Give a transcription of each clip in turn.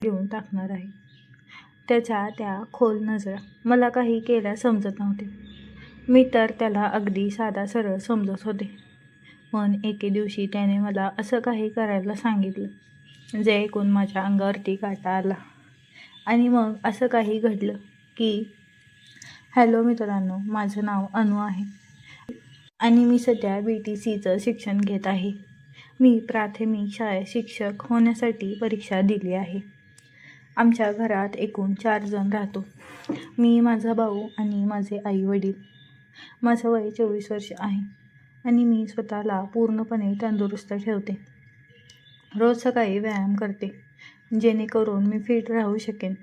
घेऊन टाकणार आहे. त्याच्या त्या खोल नजरा मला काही केल्या समजत नव्हते. मी तर त्याला अगदी साधा सरळ समजत होते. पण एके दिवशी त्याने मला असं काही करायला सांगितलं जे ऐकून माझ्या अंगावरती काटा आला. आणि मग असं काही घडलं की हॅलो मित्रांनो, माझं नाव अनु आहे आणि मी सध्या BTCचं शिक्षण घेत आहे. मी प्राथमिक शाळेत शिक्षक होण्यासाठी परीक्षा दिली आहे. आमच्या घरात एकूण 4 जण राहतो. मी, माझा भाऊ आणि माझे आई वडील. माझं वय 24 वर्ष आहे आणि मी स्वतःला पूर्णपणे तंदुरुस्त ठेवते. रोज सकाळी व्यायाम करते जेणेकरून मी फिट राहू शकेन.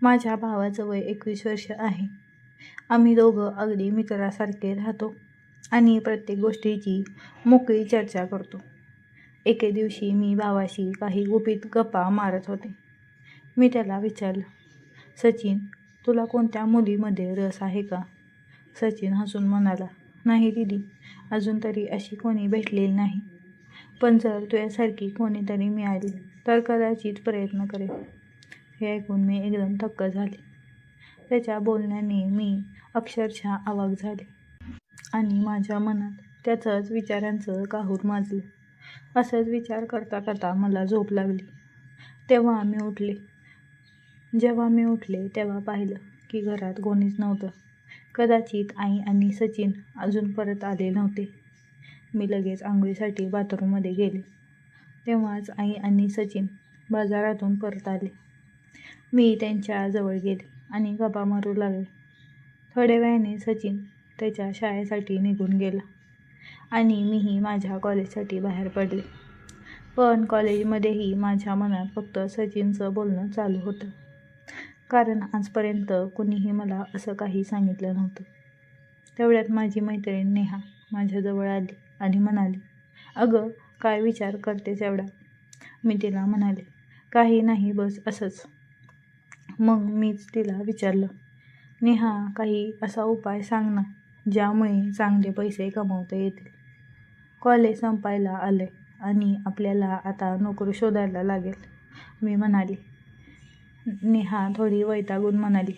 माझ्या भावाचं वय 21 वर्ष आहे. आम्ही दोघं अगदी मित्रासारखे राहतो आणि प्रत्येक गोष्टीची मोकळी चर्चा करतो. एके दिवशी मी भावाशी काही गुपित गप्पा मारत होते. मी त्याला विचारलं, सचिन, तुला कोणत्या मुलीमध्ये रस आहे का? सचिन हसून म्हणाला, नाही दीदी, अजून तरी अशी कोणी भेटलेली नाही. पण जर तुझ्यासारखी कोणीतरी मिळाली तर कदाचित प्रयत्न करेन. हे ऐकून मी एकदम थक्क झाले. त्याच्या बोलण्याने मी अक्षरशः अवाक झाले आणि माझ्या मनात त्याच्याच विचारांचं काहूर माजलं. असंच विचार करता करता मला झोप लागली. जेव्हा मी उठले तेव्हा पाहिलं की घरात कोणीच नव्हतं. कदाचित आई आणि सचिन अजून परत आले नव्हते. मी लगेच आंघोळीसाठी बाथरूममध्ये गेले. तेव्हाच आई आणि सचिन बाजारातून परत आले. मी त्यांच्या जवळ गेले आणि गप्पा मारू लागले. थोड्या वेळाने सचिन त्याच्या शाळेसाठी निघून गेला आणि मीही माझ्या कॉलेजसाठी बाहेर पडले. पण कॉलेजमध्येही माझ्या मनात फक्त सचिनचं बोलणं चालू होतं. कारण आजपर्यंत कुणीही मला असं काही सांगितलं नव्हतं. तेवढ्यात माझी मैत्रीण नेहा माझ्याजवळ आली आणि म्हणाली, अगं, काय विचार करतेस एवढा? मी तिला म्हणाले, काही नाही, बस असंच. मग मीच तिला विचारलं, नेहा, काही असा उपाय सांग ना ज्यामुळे चांगले पैसे कमवता येतील. कॉलेज संपायला आले आणि आपल्याला आता नोकरी शोधायला लागेल, मी म्हणाली. नेहा थोडी वैतागून म्हणाली,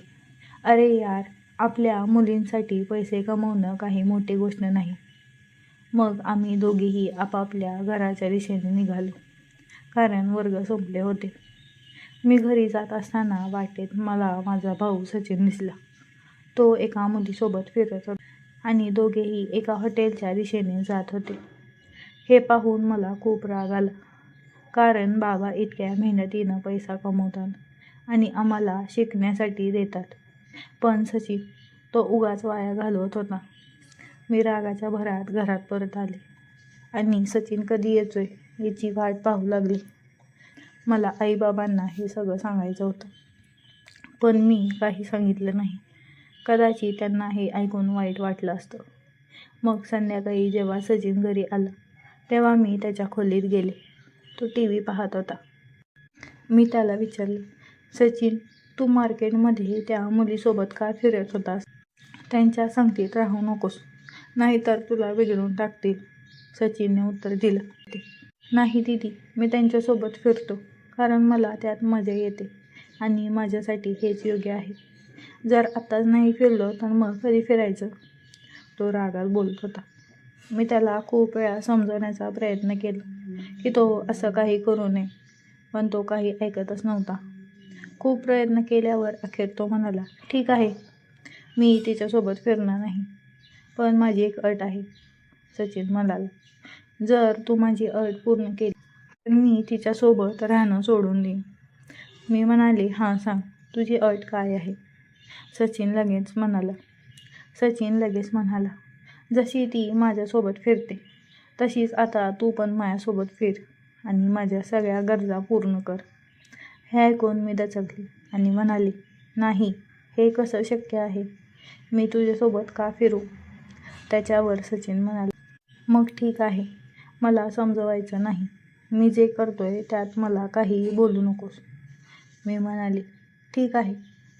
अरे यार, आपल्या मुलींसाठी पैसे कमवणं काही मोठी गोष्ट नाही. मग आम्ही दोघीही आपापल्या घराच्या दिशेने निघालो. कारण वर्ग संपले होते. मी घरी जात असताना वाटेत मला माझा भाऊ सचिन दिसला. तो एका मुलीसोबत फिरत होता आणि दोघेही एका हॉटेलच्या दिशेने जात होते. हे पाहून मला खूप राग आला. कारण बाबा इतक्या मेहनतीनं पैसा कमवतात आणि आम्हाला शिकण्यासाठी देतात. पण सचिन तो उगाच वाया घालवत होता. मी रागाच्या भरात घरात परत आले आणि सचिन कधी येतोय याची वाट पाहू लागली. मला आईबाबांना हे सगळं सांगायचं होतं, पण मी काही सांगितलं नाही. कदाचित त्यांना हे ऐकून वाईट वाटलं असतं. मग संध्याकाळी जेव्हा सचिन घरी आला तेव्हा मी त्याच्या खोलीत गेले. तो TV पाहत होता. मी त्याला विचारले, सचिन, तू मार्केटमध्ये त्या मुलीसोबत का फिरत होतास? त्यांच्या संगतीत राहू नकोस, नाहीतर तुला बिघडून टाकतील. सचिनने उत्तर दिलं, नाही दीदी, मी त्यांच्यासोबत फिरतो कारण मला त्यात मजा येते आणि माझ्यासाठी हेच योग्य आहे. जर आत्ताच नाही फिरलो तर मग कधी फिरायचं? तो रागात बोलत होता. मी त्याला खूप वेळा समजवण्याचा प्रयत्न केला की तो असं काही करू नये, पण तो काही ऐकतच नव्हता. खूप प्रयत्न केल्यावर अखेर तो म्हणाला, ठीक आहे, मी तिच्यासोबत फिरणार नाही, पण माझी एक अट आहे. सचिन म्हणाला, जर तू माझी अट पूर्ण केली तर मी तिच्यासोबत राहणं सोडून देईन. मी म्हणाले, हां सांग, तुझी अट काय आहे? सचिन लगेच म्हणाला, जशी ती माझ्यासोबत फिरते तशीच आता तू पण माझ्यासोबत फिर आणि माझ्या सगळ्या गरजा पूर्ण कर. हे ऐकून मी दचकले आणि म्हणाले, नाही, हे कसं शक्य आहे? मी तुझ्यासोबत का फिरू? त्याच्यावर सचिन म्हणाला, मग ठीक आहे, मला समजवायचं नाही. मी जे करतोय त्यात मला काहीही बोलू नकोस. मी म्हणाले, ठीक आहे,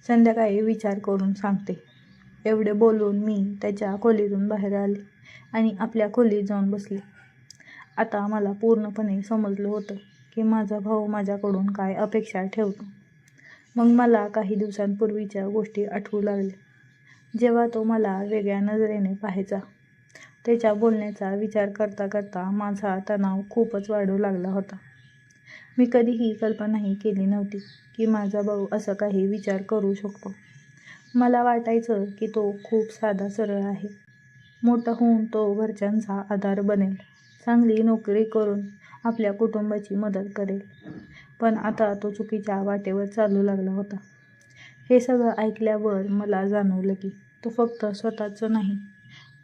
संध्याकाळी विचार करून सांगते. एवढे बोलून मी त्याच्या खोलीतून बाहेर आले आणि आपल्या खोलीत जाऊन बसले. आता मला पूर्णपणे समजलं होतं की माझा भाऊ माझ्याकडून काय अपेक्षा ठेवतो. मग मला काही दिवसांपूर्वीच्या गोष्टी आठवू लागल्या, जेव्हा तो मला वेगळ्या नजरेने पाहायचा. त्याच्या बोलण्याचा विचार करता करता माझा तणाव खूपच वाढू लागला होता. मी कधीही कल्पनाही केली नव्हती की माझा भाऊ असं काही विचार करू शकतो. मला वाटायचं की तो खूप साधा सरळ आहे. मोठा होऊन तो घरच्यांचा आधार बनेल, चांगली नोकरी करून आपल्या कुटुंबाची मदत करेल. पण आता तो चुकीच्या वाटेवर चालू लागला होता. हे सगळं ऐकल्यावर मला जाणवलं की तो फक्त स्वतःचं नाही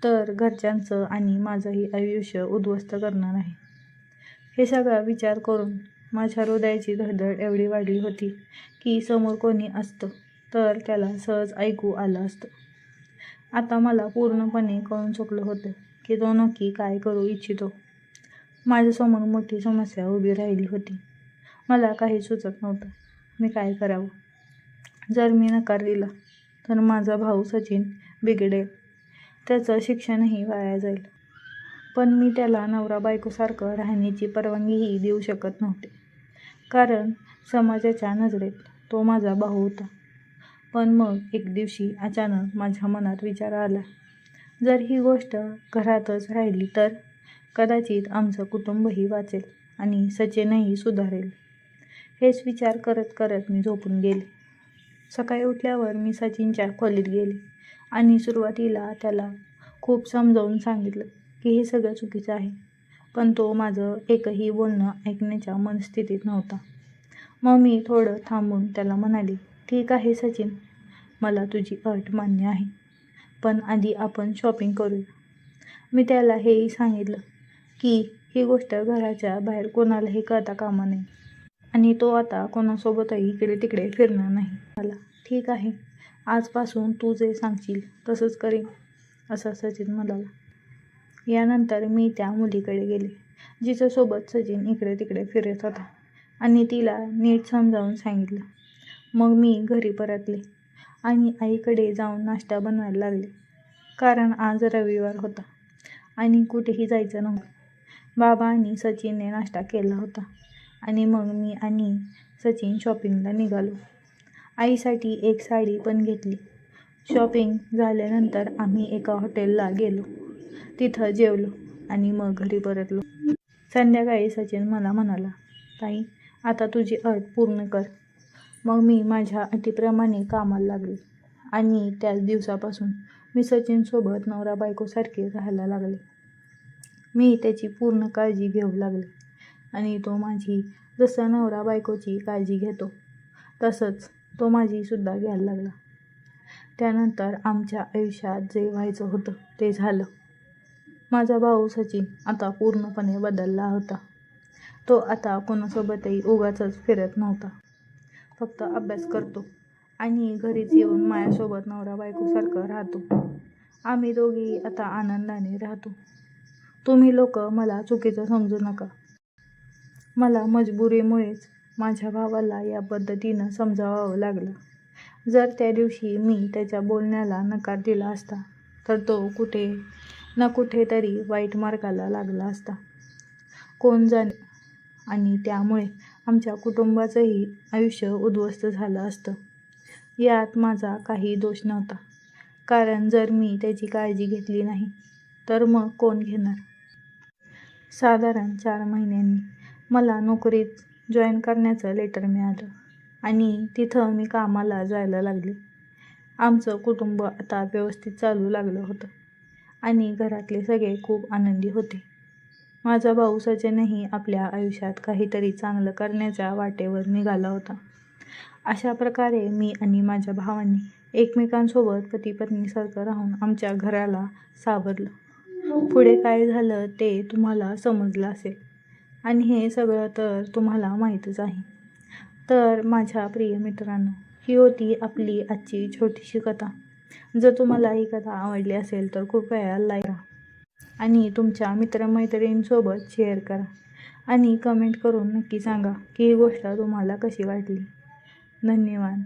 तर घरच्यांचं आणि माझंही आयुष्य उद्ध्वस्त करणार आहे. हे सगळा विचार करून माझ्या हृदयाची धडधड एवढी वाढली होती की समोर कोणी असतं तर त्याला सहज ऐकू आलं असतं. आता मला पूर्णपणे कळून चुकलं होतं की तो नक्की काय करू इच्छितो. माझ्यासमोर मोठी समस्या उभी राहिली होती. मला काही सुचत नव्हतं. मी काय करावं? जर मी नकार दिला तर माझा भाऊ सचिन बिघडेल, त्याचं शिक्षणही वाया जाईल. पण मी त्याला नवरा बायकोसारखं राहण्याची परवानगीही देऊ शकत नव्हते, कारण समाजाच्या नजरेत तो माझा भाऊ होता. पण मग एक दिवशी अचानक माझ्या मनात विचार आला, जर ही गोष्ट घरातच राहिली तर कदाचित आमचं कुटुंबही वाचेल आणि सचिनही सुधारेल. हेच विचार करत करत मी झोपून गेले. सकाळी उठल्यावर मी सचिनच्या खोलीत गेले आणि सुरुवातीला त्याला खूप समजावून सांगितलं की हे सगळं चुकीचं आहे. पण तो माझं एकही बोलणं ऐकण्याच्या मनस्थितीत नव्हता. मग मी थोडं थांबून त्याला म्हणाले, ठीक आहे सचिन, मला तुझी अट मान्य आहे, पण आधी आपण शॉपिंग करूया. मी त्याला हेही सांगितलं की ही गोष्ट घराच्या बाहेर कोणालाही कळता कामा नये आणि तो आता कोणासोबतही इकडे तिकडे फिरणार नाही. मला ठीक आहे, आजपासून तू जे सांगशील तसंच करीन, असं सचिन म्हणाला. यानंतर मी त्या मुलीकडे गेले जिच्यासोबत सचिन इकडे तिकडे फिरत होता आणि तिला नीट समजावून सांगितलं. मग मी घरी परतले आणि आईकडे जाऊन नाश्ता बनवायला लागले, कारण आज रविवार होता आणि कुठेही जायचं नव्हतं. बाबा आणि सचिनने नाश्ता केला होता आणि मग मी आणि सचिन शॉपिंगला निघालो. आईसाठी एक साडी पण घेतली. शॉपिंग झाल्यानंतर आम्ही एका हॉटेलला गेलो, तिथं जेवलो आणि मग घरी परतलो. संध्याकाळी सचिन मला म्हणाला, ताई, आता तुझी अट पूर्ण कर. मग मी माझ्या अटीप्रमाणे कामाला लागले आणि त्याच दिवसापासून मी सचिनसोबत नवरा बायकोसारखे राहायला लागले. मी त्याची पूर्ण काळजी घेऊ लागले आणि तो माझी जसं नवरा बायकोची काळजी घेतो तसंच तो माझीसुद्धा घ्यायला लागला. त्यानंतर आमच्या आयुष्यात जे व्हायचं होतं ते झालं. माझा भाऊ सचिन आता पूर्णपणे बदलला होता. तो आता कोणासोबतही उगाचच फिरत नव्हता, फक्त अभ्यास करतो आणि घरीच येऊन माझ्यासोबत नवरा बायकोसारखं राहतो. आम्ही दोघेही आता आनंदाने राहतो. तुम्ही लोक मला चुकीचं समजू नका. मला मजबुरीमुळेच माझ्या भावाला या पद्धतीनं समजावावं लागलं. जर त्या दिवशी मी त्याच्या बोलण्याला नकार दिला असता तर तो कुठे ना कुठेतरी वाईट मार्गाला लागला असता, कोण जाणे. आणि त्यामुळे आमच्या कुटुंबाचंही आयुष्य उद्ध्वस्त झालं असतं. यात माझा काही दोष नव्हता, कारण जर मी त्याची काळजी घेतली नाही तर मग कोण घेणार. साधारण 4 महिन्यांनी मला नोकरीत जॉईन करण्याचं लेटर मिळालं आणि तिथं मी कामाला जायला लागले. आमचं कुटुंब आता व्यवस्थित चालू लागलं होतं आणि घरातले सगळे खूप आनंदी होते. माझा भाऊ सचिनही आपल्या आयुष्यात काहीतरी चांगलं करण्याच्या वाटेवर निघाला होता. अशा प्रकारे मी आणि माझ्या भावांनी एकमेकांसोबत पती-पत्नीसारखं राहून आमच्या घराला सावरलं. पुढे काय झालं ते तुम्हाला समजलं असेल आणि हे सगळं तर तुम्हाला माहीतच आहे. तर माझ्या प्रिय मित्रांनो, ही होती आपली आजची छोटीशी कथा. जर तुम्हाला ही कथा आवडली असेल तर कृपया लाईक करा आणि तुमच्या मित्रमैत्रिणींसोबत शेअर करा आणि कमेंट करून नक्की सांगा की ही गोष्ट तुम्हाला कशी वाटली. धन्यवाद.